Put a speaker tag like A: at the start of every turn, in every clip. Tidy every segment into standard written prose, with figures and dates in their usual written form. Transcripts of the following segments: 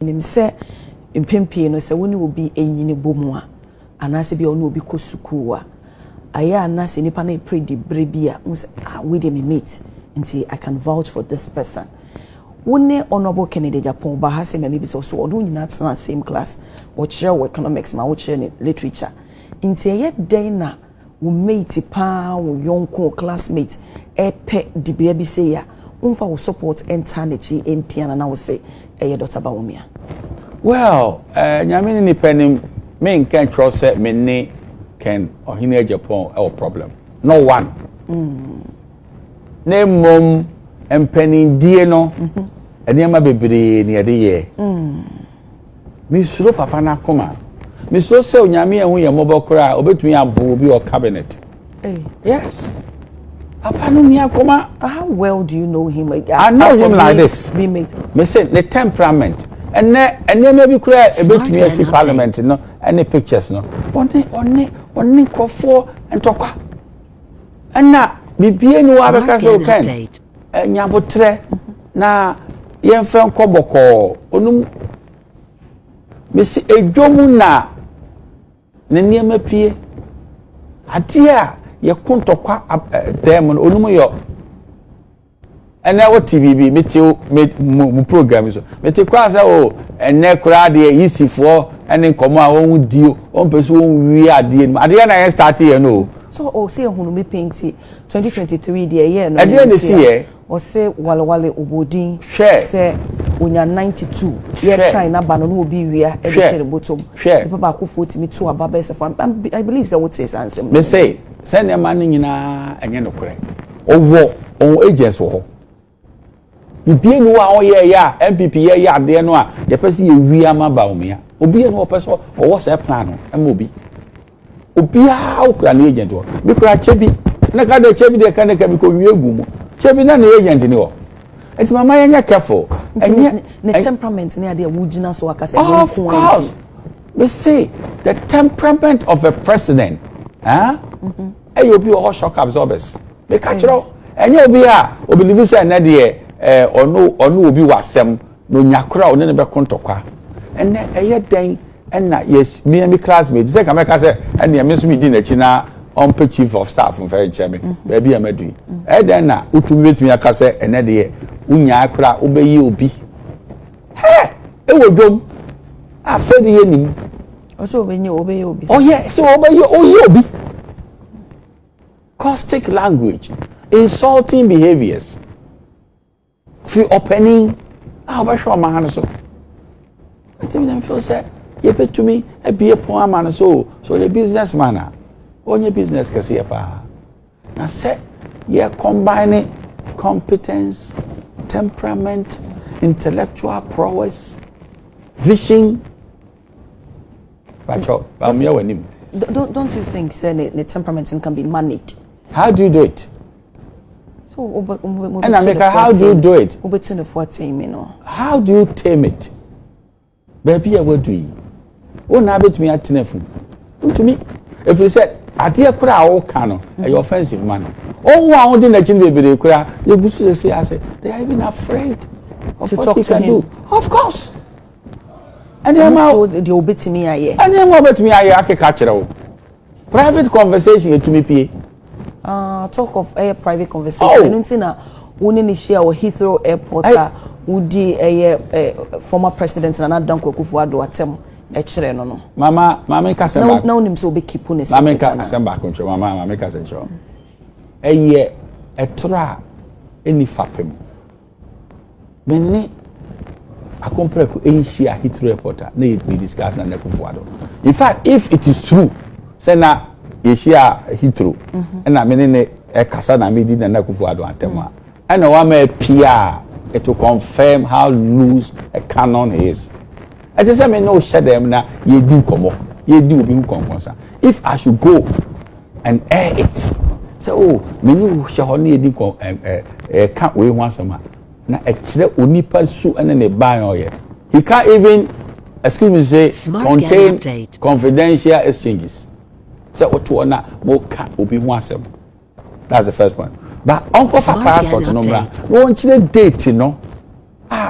A: nim se impempie no se woni obi enyini bomu a anase bia oni obi kosuku a aya anase nipa na predi brebia we dey me mate nti I can vouch for this person. Wone honorable Kennedy Agyapong ba ha se me bi so odo nyina tsena same class wo kire economics ma wo kire literature nti ye den na wo mate pa wo yonko classmate epe dibia bi se ya unfa wo support enternechi empiana na wo se eye Dr. Bawumia.
B: Well, nyame ni penim me nkan tro se me ne ken ohine Agyapong e problem. No one. Ne mom empenin die no enema bebre ne yede ye. Mi suro papa na koma. Mi suro se onyame ehun ye mobokura obetumi abo bi o cabinet. Yes. Papa no ni akoma.
A: How well do you know him?
B: I know him like this. Me say the temperament. And then maybe cry ebetumi asi parliament no any pictures no. Oni kofo entokwa. Ana bibie ni wa beka so ken. Nyabotre na yemfa nkoboko onum mesi edwomu na ne niema pie ade a ye kontokwa dem no onum yo ene wo TVB meti mu program so meti kwa sa o ene kura de yisifo ene nkomo a won di o peso won wi ade ni ade na ye start ye no
A: so o say hunu me painti 2023 de ye no
B: ade na si ye
A: o say wale obodin
B: say
A: onya 92 ye try na ba no obi wia e be share bottom the papa ko 40 me to ababa se I believe say what says answer
B: me say ne ma ni nyina enye no kure owo on agents wo bibie ni wa o ye ya MPP ye ya de no a ye pese ye wi ama ba omia obi no pese o wo se plan no ama obi a ukra na agent wo bi kura chebi na ka de chebi de ka na ka bi ko wi egu mu chebi na agent ni wo enti mama ye nya careful
A: enye ne temperament ni ade wugina so aka say
B: of course we say the temperament of a president eh obi o shock absorbers be ka chiro enye obi a obi live say na de ono obi wasem no nyakora one ne be kontokwa enne eye den enna yes me classmate say ka make say enne me so me di na chi na on chief of staff very chairman be bia madu den na utumi aka say enne de unya akora obeyi obi e wodom afedi ye nim
A: also obeyi obi
B: oh yeah so obeyi obi caustic language insulting behaviors free opening ba show man so until them feel say you pay to me e be a man so your businessman on your business kasi ya pa na say you combine competence, temperament, intellectual prowess, vision.
A: Don't you think the temperament can be managed?
B: How do you do it?
A: So
B: and America, how do you do it?
A: How
B: do you tame it? Baby, I will do it. Oh, now bet me at telephone. To me, if you said, I dear crowd, cano, a offensive man. Oh, one thing that you baby, you busy say, I said, they are even afraid of what you can do. Of course. And then
A: the obey to me,
B: and then what me, I can catch it. Private conversation to me,
A: talk of a private conversation. Wouldn't share or Heathrow Airport, would a former president and another Danko Kufuado at them. No. Mama kasa back. Now nim so be keeping it.
B: Mama kasa back control. Mama kasa control. Eye etra eni fapem. Mene akompre ko enhia Heathrow Airport na we discuss na Kufuado. In fact, if it is true, say na yehia Heathrow na mene ne kasa na me di na Kufuado atema. And wa me pia it to confirm how loose a cannon is. I just say me no share them na ye di komo ye di obi nkonkonsa if I should go and air it say oh me no share ho na ye di kon can we wan sama na e kire onipa su ene ne ban oye he can't even excuse me say contain confidential exchanges say oto na mo ka obi wan asem. That's the first point. But uncle for passport no bra won kire date no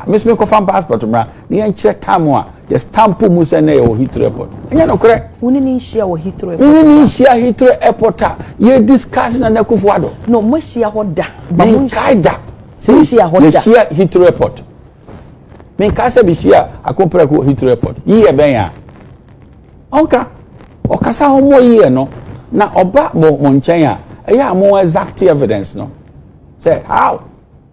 B: Miss me confirm passport mra ni enche time ye stamp mu se na ye o Heathrow airport enya no kore
A: woni ni hia wo Heathrow airport
B: woni ni hia Heathrow airport ye discuss na Akufo-Addo
A: no mo hia ho da
B: ba mo kaida
A: se hia ho da
B: hia Heathrow airport me ka se bi hia akompra ko Heathrow airport yi e ben ya onka okasa ho mo yi e no na oba mo nchen a eya mo exact evidence no say how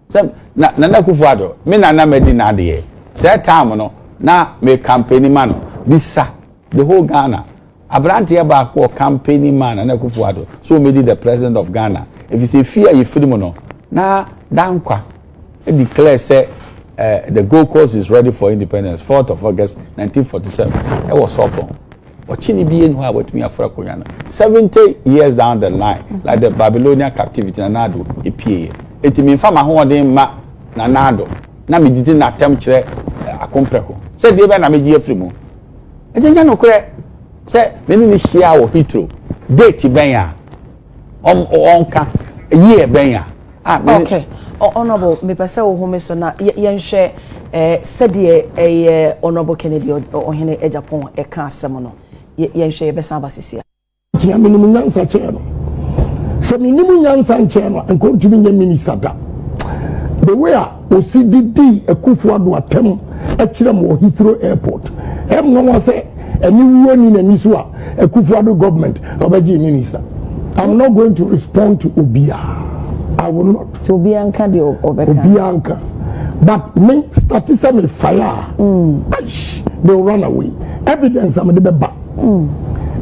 B: say na Akufo-Addo me na medina de say time no na me campaign man no bisa the whole Ghana abrante ba ko campaign man na Akufo-Addo so me the president of Ghana if you say fear you freedom no na dankwa declare say the Gold Coast is ready for independence 4th of August 1947 it was open ochini bi enu ha watumi afra konya na 70 years down the line like the Babylonian captivity na nado epie etimi mfa ma ho den ma na nado na me didi na tem kire akompreko se de be na me gi afrimu ejenja no kure se me ni hia wo Heathrow date ben ya onka year ben ya
A: okay honorable me pese wo home so na yenhwe said the honorable Kennedy ohene Agyapong e ka asem no yenhwe be san basisia
C: tia minimum nyansa chero so minimum nyansa chero enko tumi nya minister da the way OCDD Akufo-Addo atem akire mo Heathrow airport em no wa say eni wuoni na niso a Akufo-Addo government obaji minister I'm not going to respond to Obia. I will not.
A: To Bianca the
C: Bianca. But me statistics me fire. They'll run away. Evidence I'm the back.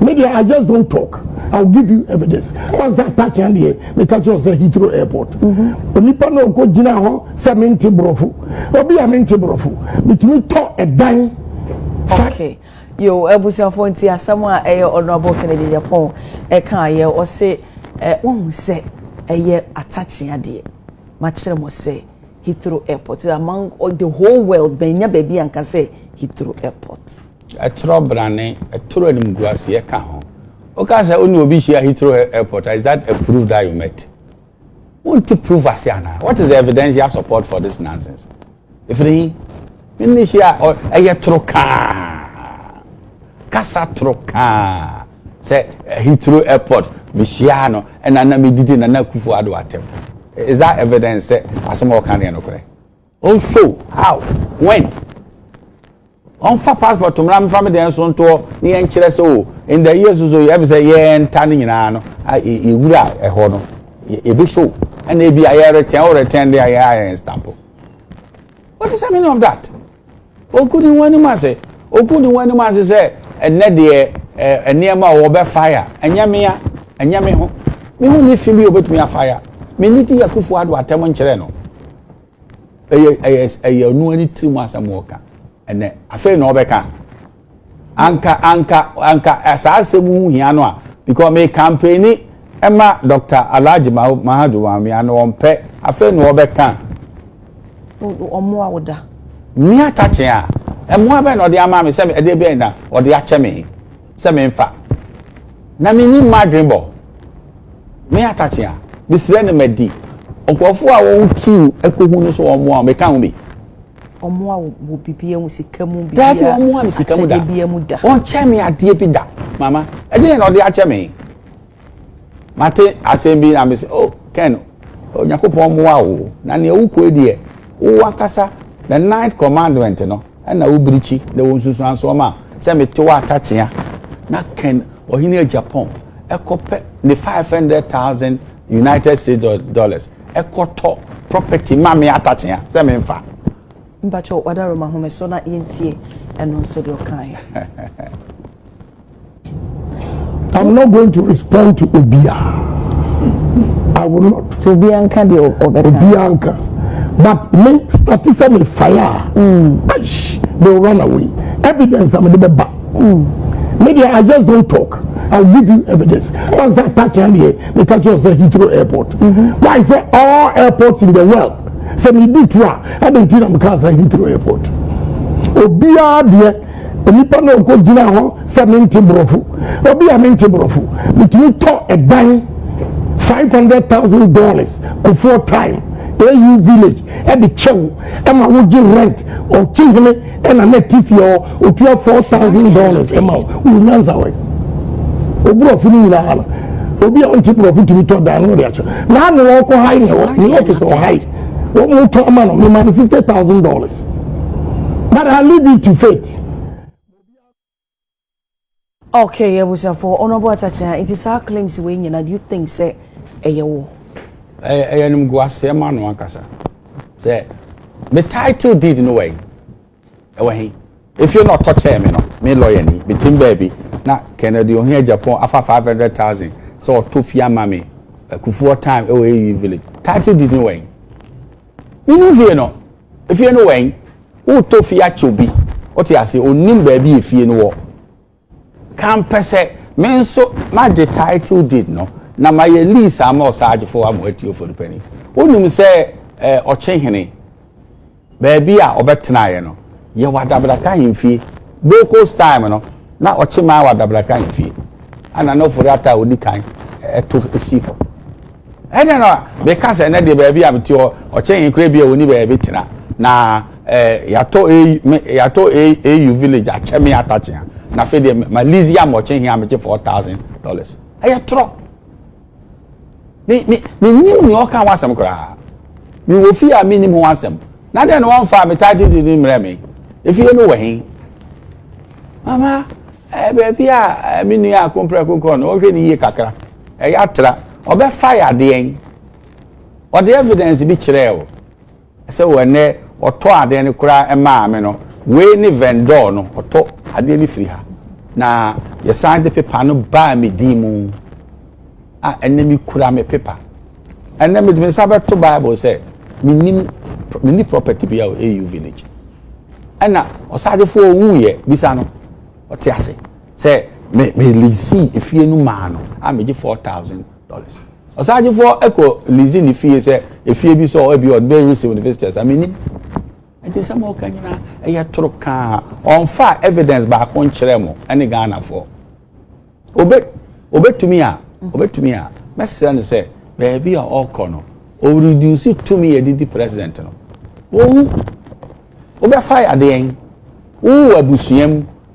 C: Maybe I just don't talk. I'll give you evidence. Once I touch and here, they catch us at Heathrow airport. Onipa no go jina ho 70 brofu. Obi a mente brofu. Between talk a dime.
A: Okay. Yo ebusia fonti asama honorable Kennedy Agyapong e kan ye o se won se eye Atta Akyea de ma kire mo se Heathrow airport among the whole world benya baby anka say Heathrow airport
B: a troublane a toro ni mguase e ka ho o ka say oni obi hia Heathrow airport is that a proof that you met want to prove asiana what is the evidence you support for this nonsense if ni hia or eye troka kasa troka say Heathrow airport Michiano and na me didi na Akufo-Addo atem is that evidence say asemo kan no kore also how when on fa passport mra me family den so nto ni en kire say o in the years so you be say ye enta ni nyina no e wura e ho no e be show and e be aye return there aye stamp what is the meaning of that okudi wani ma say say enne de eniema wo be fire enyame ho me hu ni fimi obetumi afire me niti Akufo-Addo atem nkire no eye nu ani timu asamo ka ene afa na obeka anka asasemu hu hia no a because me campaign ema Dr. Alhaji Mahadu Wami ano ompe afa na obeka
A: omo awoda
B: mi Atta Akyea emo abe na ode ama me se me ede be na ode ache me se me mfa na me ni madribo me Atta Akyea bisire ne madi onkofo a won kiu ekohu no so omo a me ka ho bi
A: omo a wo bibie mu sikamu bi
B: da bi omo a me sikamu da on che me ade bi da mama ede na ode ache me mate asembi na me say oh Ken Onyakopon mo a wo na ne ewu ko edie wo akasa the ninth commandment no na wo brichi the won susu anso ma say me to Atta Akyea na Ken ohini Agyapong ekope the 500,000 United States dollars ekoto property mama Atta Akyea say me mfa
A: mbacho wadaro mahome so na yentie eno so do kan
C: I'm not going to respond to Obia. I will not.
A: To Bianca the
C: Bianca. But me statistics me fire. They'll run away. Evidence I'm the back. Maybe I just don't talk. I'll give you evidence. Once I touch here, they catch us at Heathrow airport. Why is there all airports in the world? So me do try. I don't think I'm because at Heathrow airport. Obia dear. Onipa no ko jina ho 70 brofu obi a mente brofu between to a dime $500,000 for 4 time AU village at the chow Emma would give rent or children and a net if you're $4,000 amount who knows away Obro feeling Obi on tip profit to be taught down with the now the local high the office or high what more to a man of money $50,000 but I leave it to fate.
A: Okay, I was for honorable Atta Akyea. It is our claims when you do you think say ayo?
B: Ayanum Kwasi man no akasa. Say the title deed no way. If you're not touching me lawyer ni between baby na Kennedy on here Agyapong afa 500,000 so to fear mammy kufuor time away village. Title deed no way. You know if you know way who to fear chobi what you say onim baby if you know can pese men so my the title did no na my lease am osage for am wait for the penny onum say ochenhene baby a obetena ye no ye wadabla kan himfie boko time no na ochema wadabla kan himfie ana no for ata odi kan to esi ko ene no because ene de baby am ti ochenhin kra bia oni baby tena na yato AU village acheme Atta Akyea na fe de ma lease ya mo chen hia me $4,000 aya tro me nim ni o kan wasem kra me wo fi a me nim ho wasem na de no wan fa me title di mre me if you know we mama baby a me nu ya kompra kokon o hwe ni ye kakra ya tra obe fire de en o the evidence bi kire o se wo ne oto ade ne kura e ma me no we ni vendor no oto ade ni free ha na ye sign the paper no ba me di mu a enemi kura me paper enemi me sabe to bible say me property be AU village ana osade fo owu ye bisa no ote ase say me lease if you no ma no a me $4,000 osade fo eko lease ni fie say if you bi so e bi od be receive visitors I mean it is some okanyina e ya troka on fa evidence ba kon kire mo ene Ghana for obetumi a mesra ne say baby a okono o reduce to me the president no obe fire den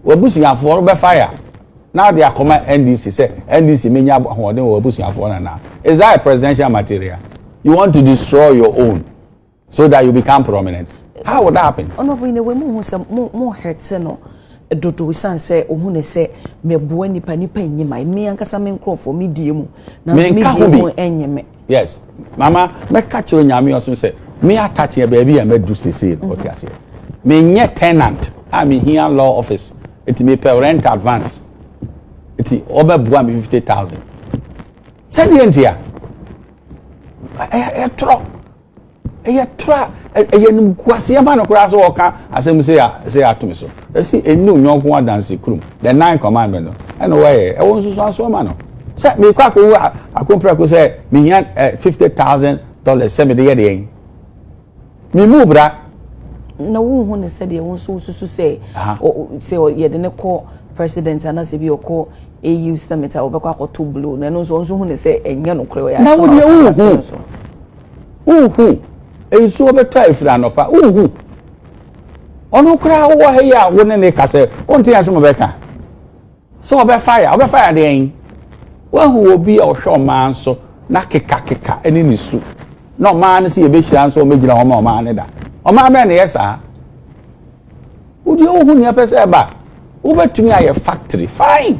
B: wabusuafo obe fire now they are come NDC say NDC menya hoden wabusuafo na is that a presidential material you want to destroy your own so that you become prominent. How would that happen?
A: Oh no, we know more hurts no. Dodo we say ohune say me boa nipa nyima me ankasa me nkro for me die mu na me die mu enyeme.
B: Yes. Mama, me catch you nyame osun say me Atta Akyea baby a me do sese okay ase. Me nye tenant, I mean here law office. It me pay rent advance. It obebuam me 50,000. Say the entia. E num Kwasi man okra so oka asem say atumi so e si enu nyonko adanse krum the 9 commandment no e no way e won so so man no say me kwa ko akompra ko say me hia $50,000 say me de ye de me mu bra
A: na wo hu ne say de won so say say ye de ne ko president ana se bi okọ AU summit a obekwa akoto blue na no so hu ne say enye no kre ya
B: na wo de hu esu obeta ifra no pa ono kra wo he ya wo ne ka se onti asem obeka so obe fire den wo hu obi o hwe man so na keka eni ni su no man se ye be hira so megina ho ma man ne da o ma be ne yesa udi o hu ne pese ba wo betumi aye factory fine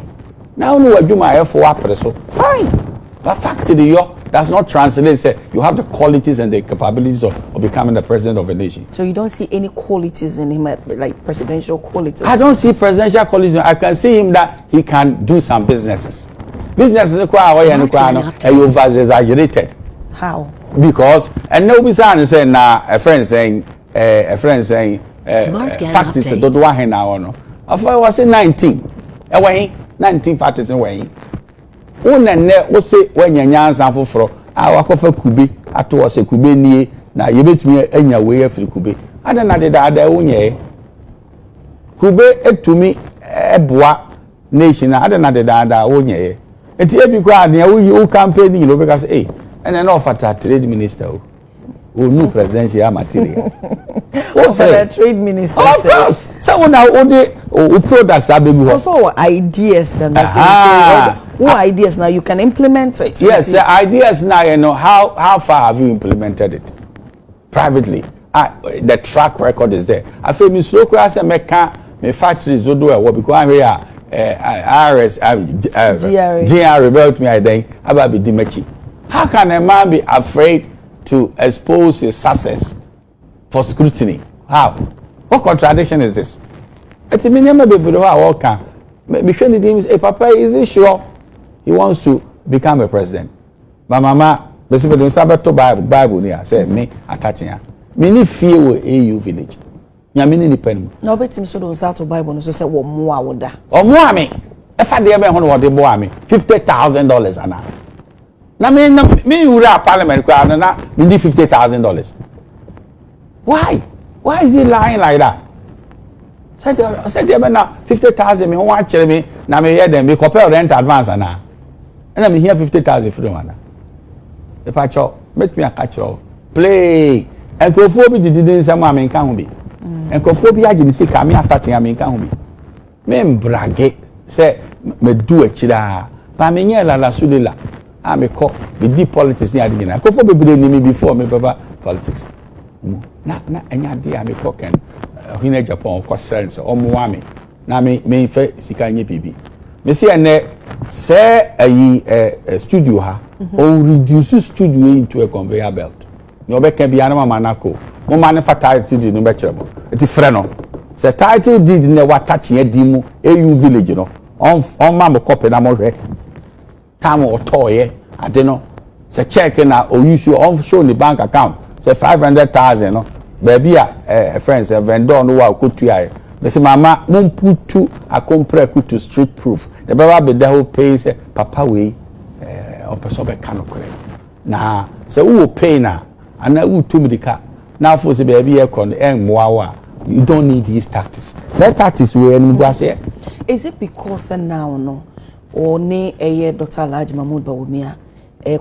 B: na onu wadwuma aye fo apre so fine but factory yo does not translate say you have the qualities and the capabilities of becoming the president of a nation.
A: So you don't see any qualities in him, like presidential qualities?
B: I don't see presidential qualities. I can see him that he can do some businesses. Businesses you over-exaggerated.
A: How?
B: Because and nobody saying a friend saying factories don't want now no. Of I was 19. 19 factories away. Unene wo se wanyanyansa foforo a wakofa kube ato wo se kube nie na yebetumi anya we afiri kube ada na de da wonye kube etumi eboa nation ada na de da wonye enti ebi kwa de wo campaign you know because ene na ofata trade minister o new presidential material.
A: What's the trade minister?
B: Of course. So now all the products are being
A: also ideas and what ideas now you can implement it.
B: Yes, the ideas now, you know, how far have you implemented it privately? The track record is there. I feel Miss Locra said me factories do well because I'm here. GR rebelled me then about Dimechi. How can a man be afraid to expose his success for scrutiny? How? What contradiction is this? It's a minimum people who are working. Because the Papa is sure he wants to become a president. My mama, basically, the Sabbath Bible here said me attaching her. Many fear with AU village. Nyamini ni pen.
A: No betim so do start Bible no so say wo mo awoda.
B: O mo ami. E fa de be ho no wo de bo ami. $50,000 ana. Na me wura parliament kwa na me need $50,000. Why? Why is he lying like that? Said there be na 50,000 me ho wa kire me na me hear them me compare rent advance ana. And me hear 50,000 from ana. If I cho make me a catch play. And go for be didn't say ma me kan ho bi. And Kofobi agini si kami attaching America home. Me brage say me do a chida. Pa me nye la sulila. Me ko me deep politics ni adina. Kofobi be ni before me baba politics. Na enya dia me ko ken hine Agyapong ko sell so omo wa me. Na me fe sika nye bibi. Me see ene say ayi studio ha or reduce studio into a conveyor belt. No be can be anama manako. Mo manufacture deed no be chere. Eti frɛ no. Se title deed na watache edimu AU village no. On ma mo copy na mo hwɛ. Time otoye ade no. Se check na o use on show the bank account. Se 500,000 no. Baby friends vendor no wa kotua. Be se mama mo putu akompre kutu street proof. The baba be there who pay say papa we o person be kan okre. Na se wo pay na ana wo to medika. Now for the baby aircon and moawa, you don't need these tactics. So tactics we say.
A: Is it because now no or ne a Dr. Large Mahmoud Bawumia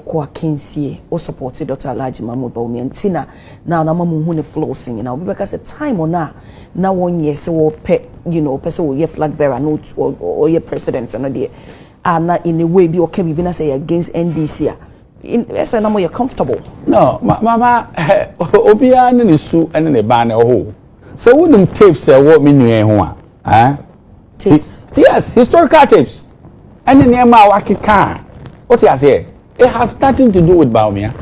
A: kwa Kensie or supported Dr. Large Mahmoud Bawumia and Tina now na mamu hune flow singing now because the time on now 1 year so pet you know person will ye flag bearer notes or ye president and there are not in a way be okay we been say against NDC. Yes, I know you're comfortable.
B: No, mama, Obia and the Sue and the banner. Oh, so wouldn't tapes what me knew?
A: Tapes?
B: Yes, historical tapes. And the name Waki car. What you say? It has nothing to do with Baumia.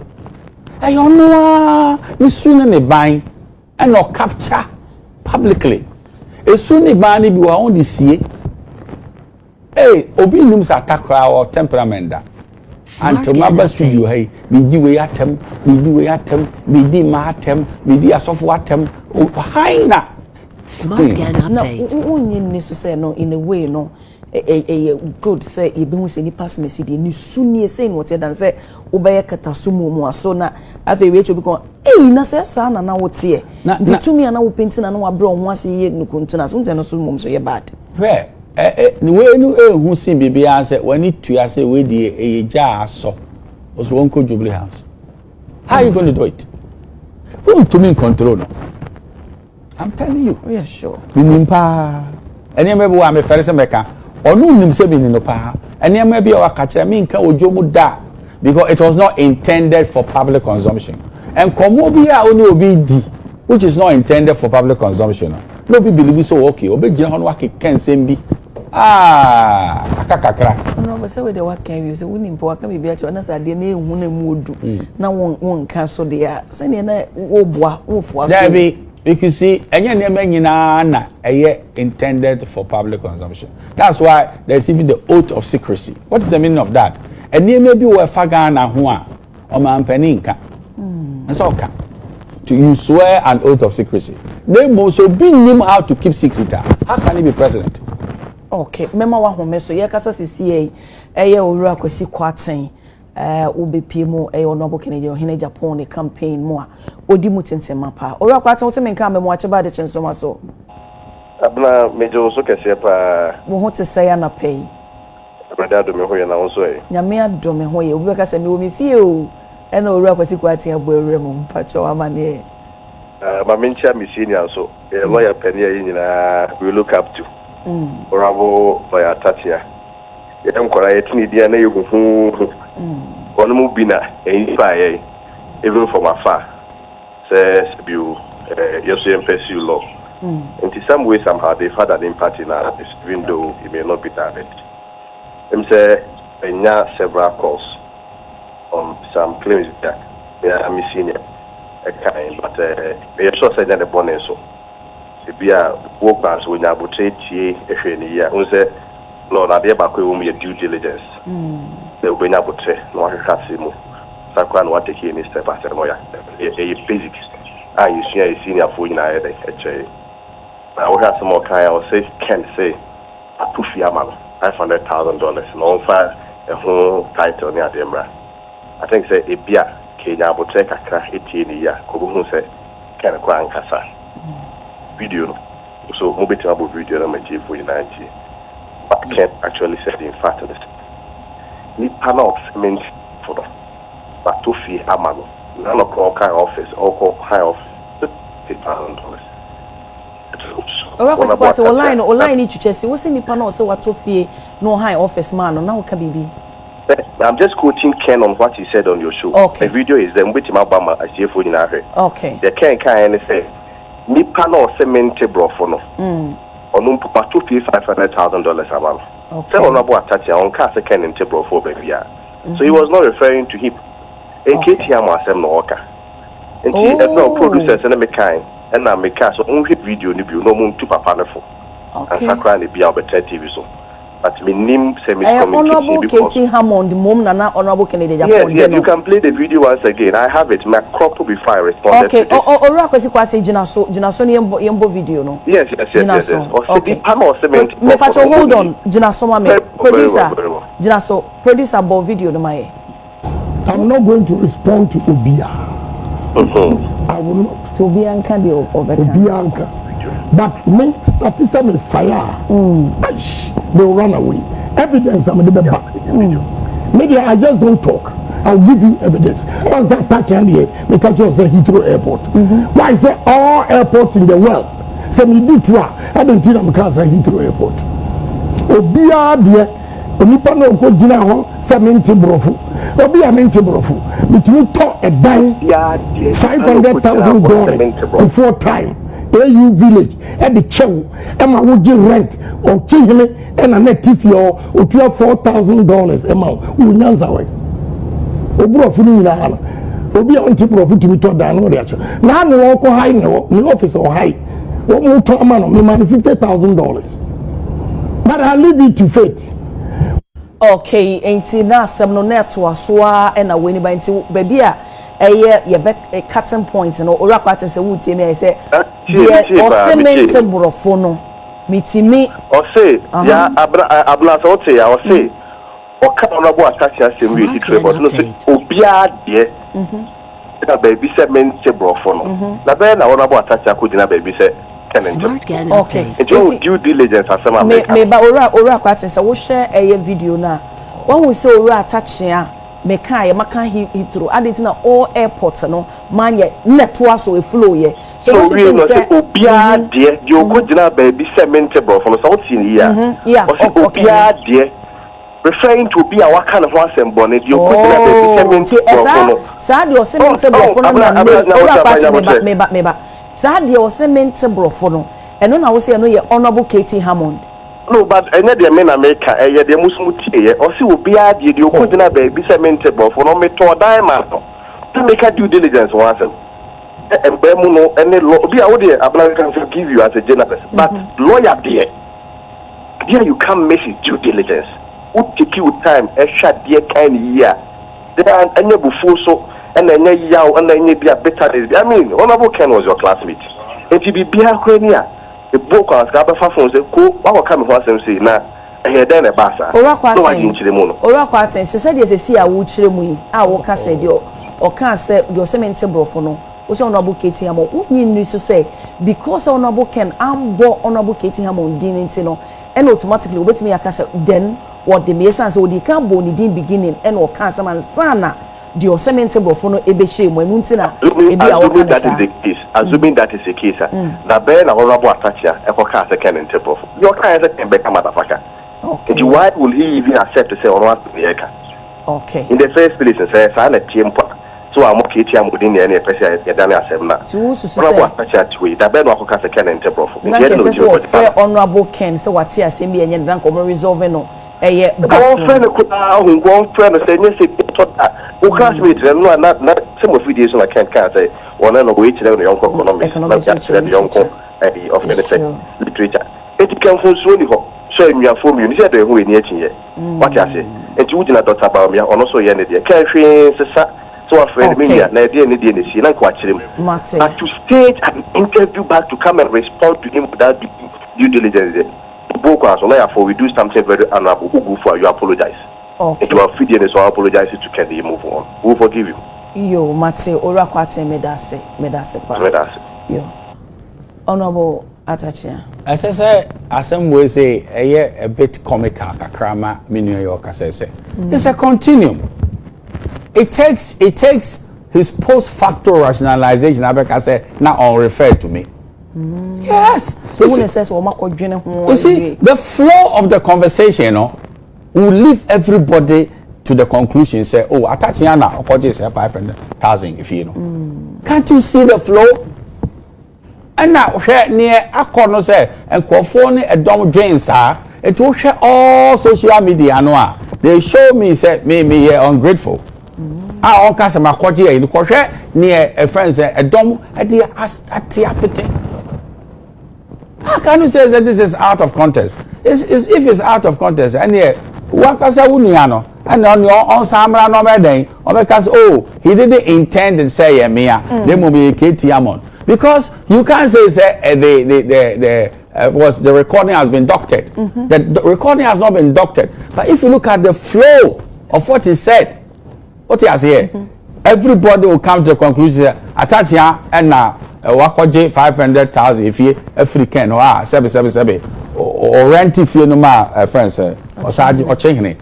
B: I don't know. You soon and the buying and not capture publicly. As soon as Barney be on the sea. Hey, Obi Nums attack our temperament. And to my best studio, hey, we do a atem, we do my atem, we do a software atem, oh, hi na.
D: Smart Gan update.
A: No, only necessary no in a way no. A good say you don't see any pass message. You soon saying what you done say. Obey katasumu mo so na. Ave we to become. Hey, na say sana na what here. The to me and now painting and now bro once a year no kuntuna. So no so mum so you bad.
B: Where? The way no who seen baby answer when it to say we the a jar so was one co Jubilee House. How are you going to do it? Who to me control no? I'm telling you.
A: Yeah, sure.
B: Nimpa. And maybe I'm a first American. Or no nim se bi no pa. And maybe our catch me nka ojomu da because it was not intended for public consumption. And komo bi a oni obi di which is not intended for public consumption. No be believe so okay. Obi gina ho no ken sembi. Akakakra.
A: No, but say we the work can use. We nimpo aka bi acho na sa de na ehu na mu odu. Na won kan so de a. Se ne na wo boa wo fo aso.
B: You can see, intended for public consumption. That's why there's even the oath of secrecy. What is the meaning of that? And maybe we fagana hua or mampeninka. That's all. To you swear an oath of secrecy. They must be him how to keep secret. How can he be president?
A: Okay, mema wa home so ye kasa sisi eye owura Kwasi Kwarteng ubepimo onobo Kennedy ohene Agyapong ne campaign mo a odi mutentema pa owura Kwarteng wote menka me mo acheba de chensoma so
E: abna mejo so kese pa
A: mo ho te say na pay
E: brother do me hoye na won so e
A: nyame adome hoye obi ka se me o me fie o ena owura Kwasi Kwarteng aboere mu mpacho amane
E: Mamincha Missinian, so a lawyer penny in we look up to. Bravo by Atta Akyea. I'm quite DNA who one mubina a even from afar says you pursue law. In some way, somehow they've had an impact in our even though it may not be direct. I'm say several calls on some claims that they are missing. But we are sure that the bonnet so if we are work as we now would say year, we say, Lord, I back with me due diligence. They will be able to say, no, I can't see more. So I can't want to hear any step after lawyer. A basics. I use a senior for in I will have some more kind of say, can say, a $2,500,000, no fire a whole title near the Emra. I think say a beer. Kenya will take a crash 18 years. Kobu say, can a grand cassa video. So, mobile about video on my TV for 90. But can't actually say in fact this. Need panel of cement for them. But to fee a man, none of all kind office or high office, $50,000.
A: Kwasi Kwarteng online ni chuchesi wo se nipa na o se wato fie no high office man no na wo ka bibi.
E: I'm just quoting Ken on what he said on your show.
A: Okay.
E: The video is them with Mabama as you for in
A: Okay.
E: The Ken can say nipa na o cement brofo no. Onu papa to pay $500,000 a month.
A: Okay.
E: So Honorable Atta Akyea on case Ken in brofo baby. So he was not referring to him. AKTM was no worker. And he no producers and me kind and na me ka so on video ni bi no mu to papa na fo.
A: Okay.
E: And sakra ni bi better TV so. But me name semi
A: Honorable Katie Hammond, mom nana Honorable Kennedy Agyapong.
E: Yes, you can play the video once again. I have it. My crop before I responded.
A: Okay. Ora Kwasi Kwarteng jinaso ni yembo video no.
E: Yes. Okay.
A: Me pacho hold on. Jinaso ma me producer. Jinaso producer bo video no my.
C: I'm not going to respond to Obia. I will not.
A: To Obianka the
C: Obianka. But me statism fire. They will run away. Evidence I'm the back. Maybe I just don't talk. I'll give you evidence. Once that touch and here, because you say Heathrow Airport. Why is there all airports in the world? Say me do try. I don't think I'm because Heathrow Airport. Obia dear. Onipa no ko gina ho cement brofo. Obi cement brofo. Between talk a dime $500,000 before time. AU village at the chow Emma would give rent or chihime and a net if you're $4,000 Emma who knows away. Obro funi na hala. Obi on tip profit to be taught down or reaction. Now no walk high no office or high. What more to a man me money $50,000. But I leave it to fate.
A: Okay, enti na asem no net to asoa e na weni ba enti baby a ye be cutting point no ora kwate se wutie me say o cement brofo no mitimi
E: o say ya abla so te ya o say o ka no bo attach asem we Heathrow but no say obia de na baby cement brofo no na be na ona bo attach akogina baby say
A: okay.
E: Due diligence as some
A: me ba ora kwate se wo share eye video na one will say ora Atta Akyea me kai maka Heathrow adenti na all airports no manye netwa so e flow ye
E: so we no say obia de you go gina baby cement bro from so tin here obia de referring to be a what kind of asem bonnet you go gina baby cement bro
A: sa de o cement bro no na ora kwate me ba sa de o cement brofo no eno na wo se no ye Honorable Katie Hammond
E: no but enya de me na make e de musumu tie o se obi a de o ko dina baby cement brofo no me to diamond no to make a due diligence one asem e be mu no ene obi a wo de abla can forgive you as a journalist but lawyer there you can't miss due diligence who take you time e sha de kind year then enya bufu so and then yaw and then be a better days. I mean, Honorable Ken was your classmate. And to be Biaquania, the book on Scaba phones, what come for us and say, nah, I had done a bassa.
A: Ora Kwarteng, said yes, a sea, I would chill me. I will cast your or can't say your cement brofo no. Was Honorable Katie Hammond, what you need to say, because Honorable Ken, I'm born Honorable Katie Hammond, Dinintino, and automatically with me, I can say, then what the Mesa so the can't bone in beginning and or cancer man sana. the osamente bofo no ebe she mo emuntina
E: ebi awo that is the case. Assuming that is the case, na be na honorable Atta Akyea e ko ka second in table. Your kind second be motherfucker.
A: Okay.
E: Why will he even accept to say on what America?
A: Okay.
E: In the first place, say I na team so I'm okay to am within any person ya dan asem
A: So say
E: honorable Atta Akyea we that be no ko ka second in table.
A: Na say fair honorable Ken say what here asem bi enye dan ko resolve no eye
E: one friend could one friend say you say who classmate no na some of videos on can say one no wait the young economics the young of literature it can for so ni ho so you are for you say the who ni achi what you say and you na doctor about me on so ye ne dey can hwe so a friend me na dey ne dey ne si na kwa kire but to stage an interview back to come and respond to him without due diligence for we do something very honorable who go for you apologize. Okay. If you are feeding so apologize to can you move on. Who forgive you?
A: Yo, Matse, Ora Kwarteng medase. Yo. Honorable Atta Akyea.
B: As I say, as some way say a bit comical kakrama New York as I say. It's a continuum. It takes his post facto rationalization I say now on refer to me. Yes.
A: So
B: you see, the flow of the conversation, you know, will leave everybody to the conclusion. Say, oh, Atta Akyea na okoje say 500,000 if you know. Can't you see the flow? And now near akono say and kwofo a dom drains are it will share all social media no. They show me say me here ungrateful. I on kasa makoje e ko hwe near a friend say a dom e dey atiapete. How can you say that this is out of context? If it's out of context, and here, wakasa uniano, and on your own samra no medeng, or because he didn't intend to say mea, they will be KTMon. Because you can't say the recording has been doctored. The recording has not been doctored. But if you look at the flow of what he said, what he has here, everybody will come to the conclusion that Atta Akyea and now. Wakoje 500,000 if you African or 777 or rent if you no ma friends or saji or chehne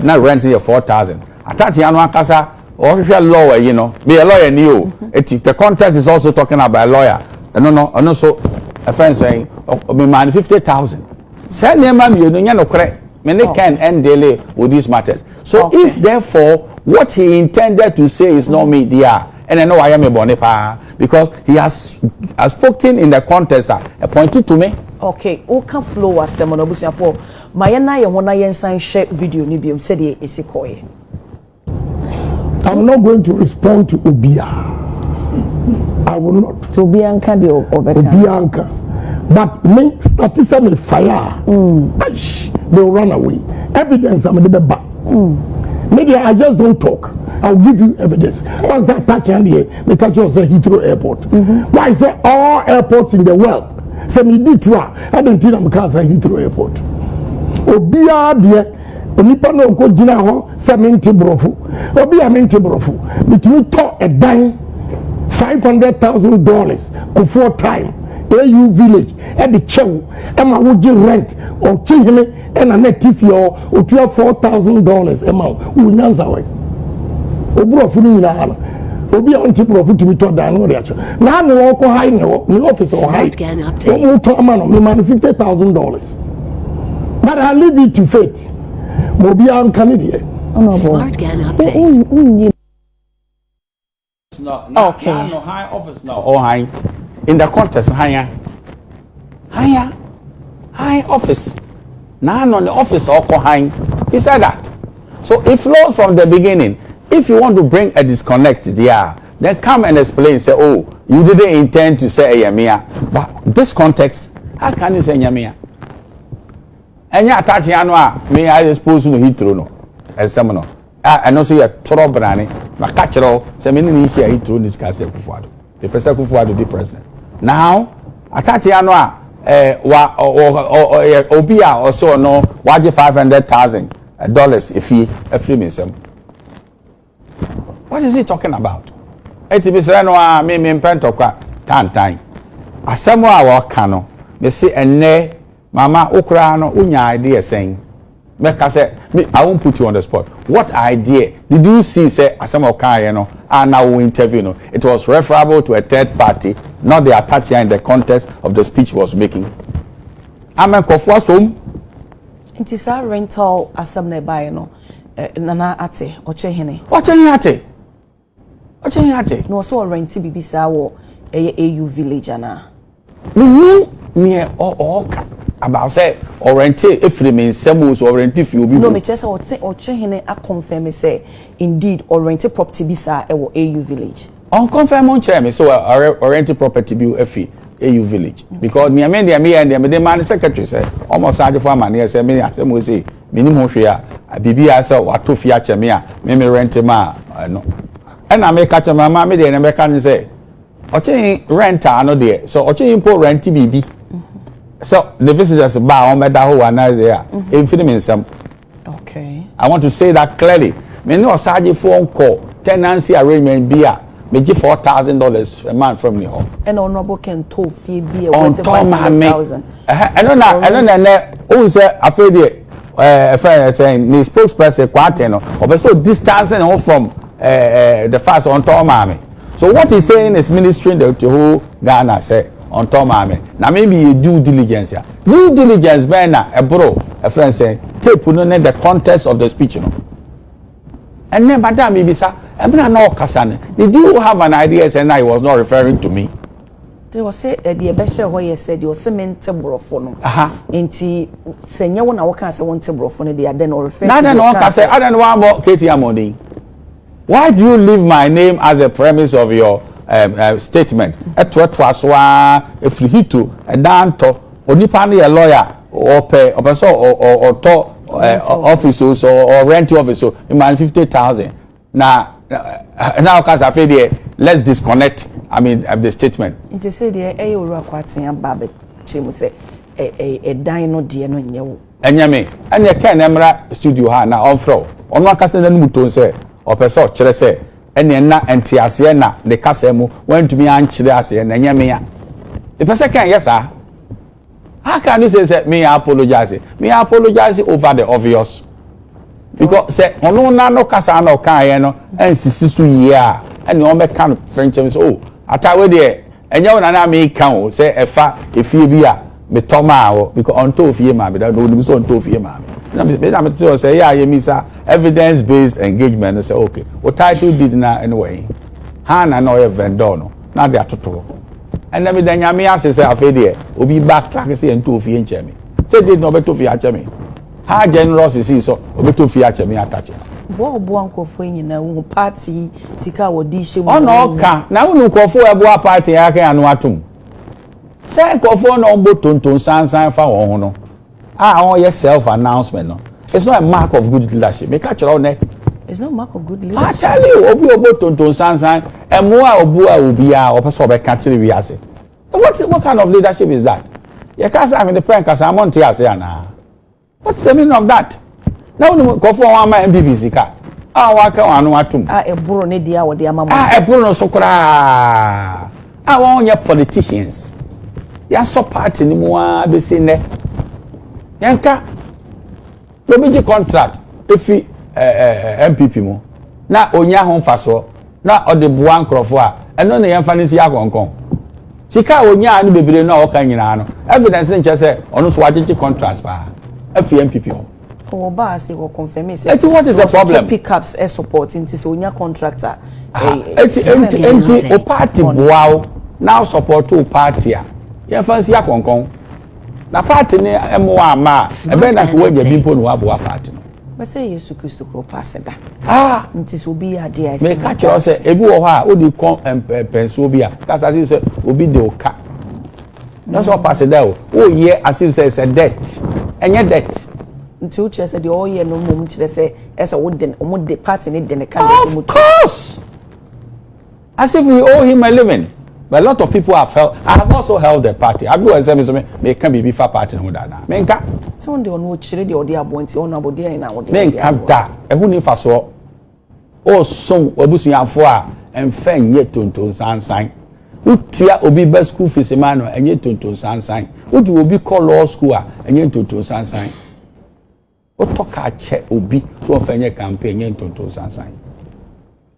B: na rent you 4,000 Atta Akyea no akasa or lawyer you know be a lawyer new the contest is also talking about a lawyer no so a friend saying be man 50,000 say nema mi no nya no kre me ne can end daily with these matters so if therefore what he intended to say is not me there. And I know I am a bonipa because he has spoken in the contest that pointed to me. Okay,
A: Oka flow was someone obusia for Mayana ye wona yensan share video ni biom said e esikoye.
C: I'm not going to respond to Obia. I will not.
A: To Obianka de
C: Obianka. But me statism fire. They'll run away. Evidence I'm the back. Maybe I just don't talk. I'll give you evidence. Once that touch and here, they catch us at Heathrow Airport. Why is there all airports in the world? Say me did try. I don't think I'm cars at Heathrow Airport. Obia dear, onipa no ko gina ho say minti brofu. Obia minti brofu. Between talk a dime $500,000 for 4 time. AU village at the chew. Emma would you rent or chihime and a native your or $4,000 amount. We know Obro funi na hala. Obi on ti profit to me to dan no reaction. Na me wo ko high no me office or high. Mo to amano me man $50,000. But I leave it to fate. Mo bi an Canadian.
D: Smart Gan update.
B: No, okay. No high office no. Oh high. In the contest higher office. Now on the office or high. He said that. So it flows from the beginning. If you want to bring a disconnect there, then come and explain. Say, oh, you didn't intend to say Yamia. But this context, how can you say Yamia? And ya Atta Akyea me I suppose no Heathrow no. As some no. And also you throw brani. Ma catch it all. Say me ni share Heathrow this guy say Kufuado. The president Kufuado the president. Now, Atta Akyea Obia also no waje $500,000 if he free me some. What is he talking about? Eti bi say no a me mpentokwa tantan. Asemo a wo ka no, me say enne mama okura no unya idea sen. I won't put you on the spot. What idea did you see? Say, Asama Akyea, you know, and now we interview. You know, it was referable to a third party, not the Atta Akyea in the context of the speech he was making. I'm a Kofwasum.
A: It is a rental assembly by no Nana Ate or Chehene.
B: What Ate? What Ate?
A: No, so renti Bibisa or AU village ana.
B: Me near or about say or rent if they mean semus or rent if you be
A: no me chesa or Chehene a confirm say indeed or renti property bisa or AU village.
B: On confirm on chair me so or rent property be AU village because me and the man secretary say almost charge for money say me as we say minimum hwea bibi asa wato fia cheme a me rent ma no and I make catch mama me dey na make can say oche rent no dey so oche import rent bibi so the visitors ba on meda ho wana there infini me nsam.
A: Okay,
B: I want to say that clearly me no charge phone call tenancy arrangement bia me give $4,000 a month from me home.
A: And honorable can to fee be a
B: on top my $500,000. I don't know. Who say afraid a friend saying the spokesperson Kwarteng or so distancing from the fast on top mommy. So what he's saying is ministering the whole Ghana say on top mommy. Now maybe you due diligence here. Due diligence Bena a bro a friend saying tape no need the context of the speech, you know. And then madam maybe sir did you have an idea saying that he was not referring to me?
A: They will say the best way you said you cement brofono. Inti senya wona wo kan say won brofono they are then refer to.
B: I don't want more KTM money. Why do you leave my name as a premise of your statement? Etwetwaswa efrihitu edanto onipa na lawyer or pay or to officers or rent officer in my 50,000. Now cause I feel there let's disconnect the statement.
A: It say there Kwasi Kwarteng chemu say a dino de no nyewo.
B: Enyame anya kan emra studio ha na onfro ono akase na muton say opese kire say ene na entiase na de kasa mu wantumi ankire ase na enyame ya the person can yes sir. How can you say me apologize? Me apologize over the obvious. Because say ono na no kasa na okan no ensisi so yia and o me kan French say oh atawe de enya wona na me kan o say efa efie bi a me toma o because on to fie ma be da no so on to fie ma na me say yeah ye misa evidence based engagement say okay what title did na anyway ha na no vendor no na de atoto and let me then nyame ase say afede obi backtrack say on to fie ncheme say did no be to fie acheme ha generous is so obi to fie acheme atache
A: bo ankofo nyina wo party sika wodi hye mu
B: ono ka na wo nkofo ebo party ya kan anu atum say nkofo no mbo tonton sansan fa won ho no on your self announcement no it's not a mark of good leadership make a chiro ne
A: it's not a mark of good leadership.
B: I tell you obi obo tonton sansan emu a obu a obi a opeso be ka chire wi ase what kind of leadership is that you can't say in the prank as I'm on tia say na what's the meaning of that now no go for one man BBC ka wa ka anu atum
A: eburo ne dia wo dia mama
B: eburo no so kra won your politicians ya so party ni mu a be se ne yanka obi contract efi MPP mu na onya ho mfaso na ode boa nkrofo a eno ne yemfa ne si akonkon sika onya anu bebere na o kan nyina no evidence nche se ono so wagege contracts pa afi MPP ho
A: o ba say go confirm say
B: what is the problem
A: pickups air support into so onya contractor
B: o party boa now support o party a yemfa si akonkon na party ne emo ama e be na ko waje bimpo no aboa party no
A: me say Yesu Kristo ko pass da nti so bi ade ai
B: me ka kiro say ebi wo ha o di kon penso bi a kasa say obi de oka no so pass da o ye as if say it's a debt enye debt
A: nti o chere say the all year no mum chere say esa wo de o mo de party ne de ne ka
B: de of course as if we owe him a living. But a lot of people have held. I have also held the party. I do examine so me can be before party no da na. Me nka.
A: So on the one chire the odi abonti on abodi na odi.
B: Me nka da. Ehu ni fa so. O son obusuyanfo a emfa nye tonton sansan. Utia obi ba school fees ma no enye tonton sansan. Udi obi call law school a enye tonton sansan. o talk a che obi so ofenye campaign yen tonto sansan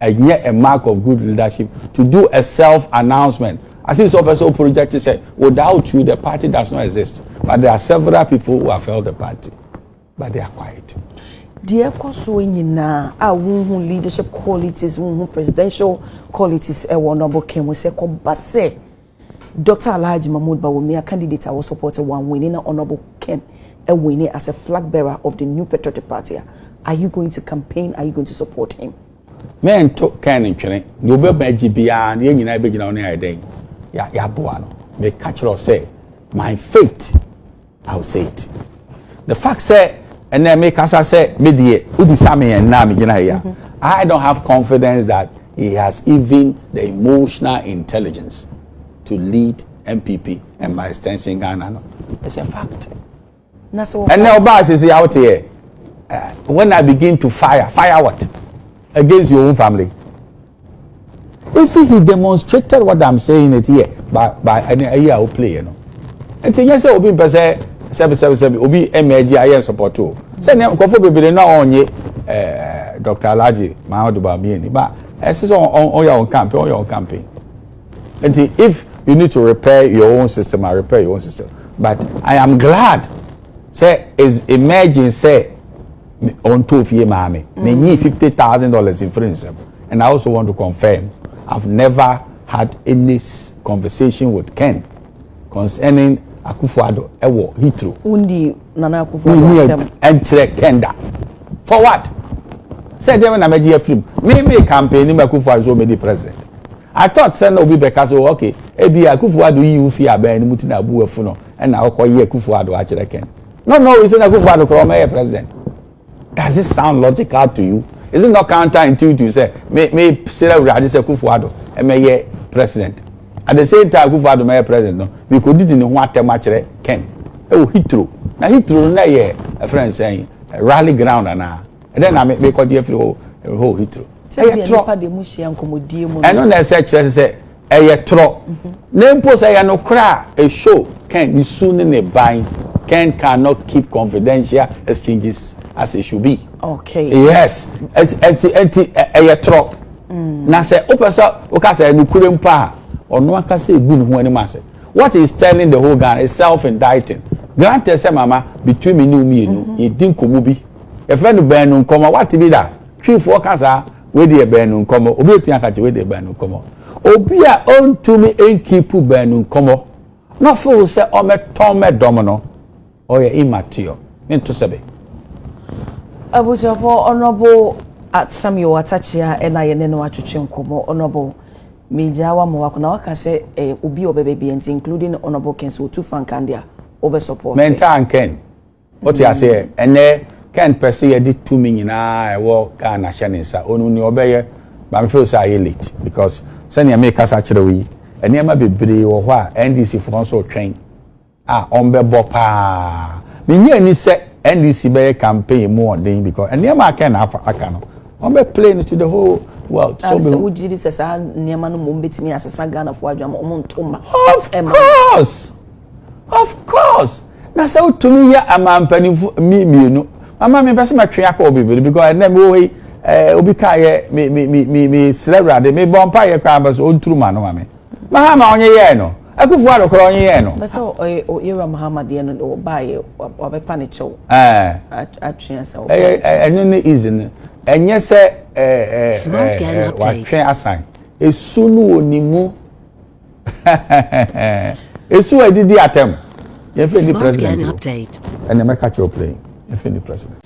B: and a mark of good leadership to do a self announcement. As if some person project say without you the party does not exist, but there are several people who have held the party but they are quiet.
A: Dear Koso nyina a who leadership qualities, who presidential qualities honorable Ken we say kobase Dr. Alhaji Mahmoud Bawumia candidate I was supported one winning honorable Ken winning as a flag bearer of the new patriotic party. Are you going to campaign? Are you going to support him?
B: Men to Ken in Chile, you be GBA and yen I begin on a day. Ya boano. Me catch or say my fate, I'll say it. The fact say and then make us say media udisame and nami ya. I don't have confidence that he has even the emotional intelligence to lead MPP and by extension Ghana. No. It's a fact. And now Bas is out here. When I begin to fire what? Against your own family. If he demonstrated what I'm saying it here by a year will play, you know. And so yes, Obi Pese 777 Obi MAGI support too. Say name Kofo Bebe na onye Dr. Alhaji Mahmoud Bawumia but as is on your campaign. And if you need to repair your own system, I repair your own system. But I am glad say is emerging say on 2 year mami. Me need $50,000 in front. And I also want to confirm I've never had any conversation with Ken concerning Akufo-Addo ewo hitro.
A: Undi Nana Akufo-Addo
B: entre Kenda. For what? Say them na media film. Me campaign ni Akufo-Addo so be the president. I thought say no be because okay, ebi Akufo-Addo yi fi aba ni muti na bu afu no e na okoye Akufo-Addo a kire Ken. No, we say Akufo-Addo kro me president. Does it sound logical to you? Is it not counterintuitive to say me say Akufo-Addo and me president? At the same time Akufo-Addo me president no we could did in ho atem a kire Ken. Hitro. Na hitro na ye a friend saying rally ground ana. And then I make call the whole hitro. And on that say tro. Name post no cry a show Ken is soon in a buying. Ken cannot keep confidential exchanges as it should be.
A: Okay.
B: Yes. It's tro. Na say opesa okasa nukure mpa ono aka say egu ne ho ani ma say. What is telling the whole Ghana is self-indicting. Granted say mama between me and you e din komu bi. E friend ben no nkoma what be that? Chief okasa we dey ben no nkoma obi epia ka che we dey ben no nkoma. Obi a on to me en keep ben no nkoma. No fool say o me ton me domino. Or you're immature. Into sebe.
A: Abusofo honorable at Samuel Atta Akyea and I no atwetwe nkomo honorable Mejawa Mwako na waka say obi obebe including honorable Ken so two fankandia over support.
B: Mental and Ken. What you say and Ken per se did 2 million I work Ghana shanisa onu ni obeye but I feel say late because send you make us actually and never be brave or what NDC for so train. Ombe bopa. Me ni say NDC be campaign more than because and near can have akano. Ombe playing to the whole world.
A: So we did this as near manu mumbit me as a Ghana for Adwam.
B: Of course. Na say to me ya am penny me no. Mama me person ma twe akọ obi because I never way obi ka ye me celebrate me bompa ye kwa baso onturu ma no ma me. Ma onye ye no. Akufo-Addo kro onye ye no.
A: But so Yera Muhammad ye no buy obepa ne chow. Atwe say.
B: Enyo ne easy ne. Enye se
D: wa
B: twe asan. Esu no onimu. Esu adidi atem. Ye fe ni president.
D: Update.
B: And the make your playing. If any president.